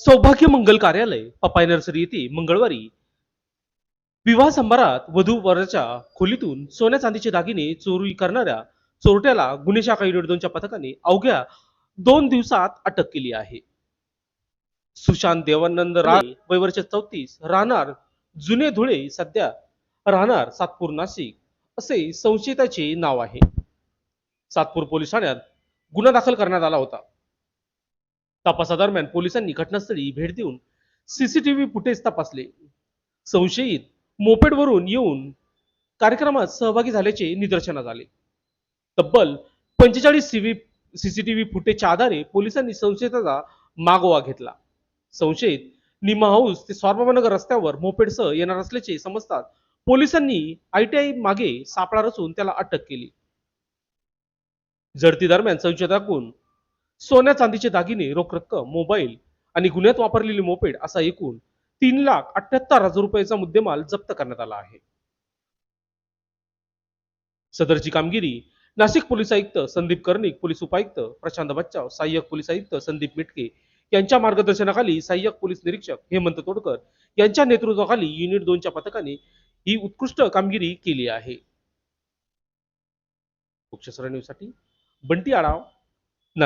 सौभाग्य मंगल कार्यालय पपाई नर्सरी येथे मंगळवारी विवाह समारंभात वधू वराच्या खोलीतून सोन्या चांदीचे दागिने चोरी करणाऱ्या चोरट्याला गुन्हे शाखा युनिट 2च्या पथकाने अवघ्या 2 दिवसात अटक केली आहे. सुशांत देवानंद राणे वय वर्ष 34 राहणार जुने धुळे सध्या राहणार सातपूर नाशिक असे संशयिताचे नाव आहे. सातपूर पोलीस ठाण्यात गुन्हा दाखल करण्यात आला होता. तपासादरम्यान पोलिसांनी घटनास्थळी भेट देऊन सीसीटीव्ही फुटेज तपासले. संशयित मोपेडवरून येऊन कार्यक्रमात सहभागी झाल्याचे निदर्शनास आले. तब्बल 45 सीसीटीव्ही फुटेजच्या आधारे पोलिसांनी संशयिताचा मागोवा घेतला. संशयित निमा हाऊस ते स्वारबाबानगर रस्त्यावर मोपेडसह येणार असल्याचे समजतात पोलिसांनी आयटीआय मागे सापळा रचून त्याला अटक केली. झडती दरम्यान संशयिताकडून सोन्या चांदीचे दागिने, रोख रक्कम, मोबाईल आणि गुन्ह्यात वापरलेली मोपेड असा एकूण 3,78,000 रुपयाचा मुद्देमाल जप्त करण्यात आला आहे. सदरची कामगिरी नाशिक पोलीस आयुक्त संदीप कर्णिक, पोलीस उपायुक्त प्रशांत बच्चाव, सहाय्यक पोलीस आयुक्त संदीप मिटके यांच्या मार्गदर्शनाखाली सहाय्यक पोलीस निरीक्षक हेमंत तोडकर यांच्या नेतृत्वाखाली युनिट 2च्या पथकाने ही उत्कृष्ट कामगिरी केली आहे. न्यूजसाठी बंटी आढाव,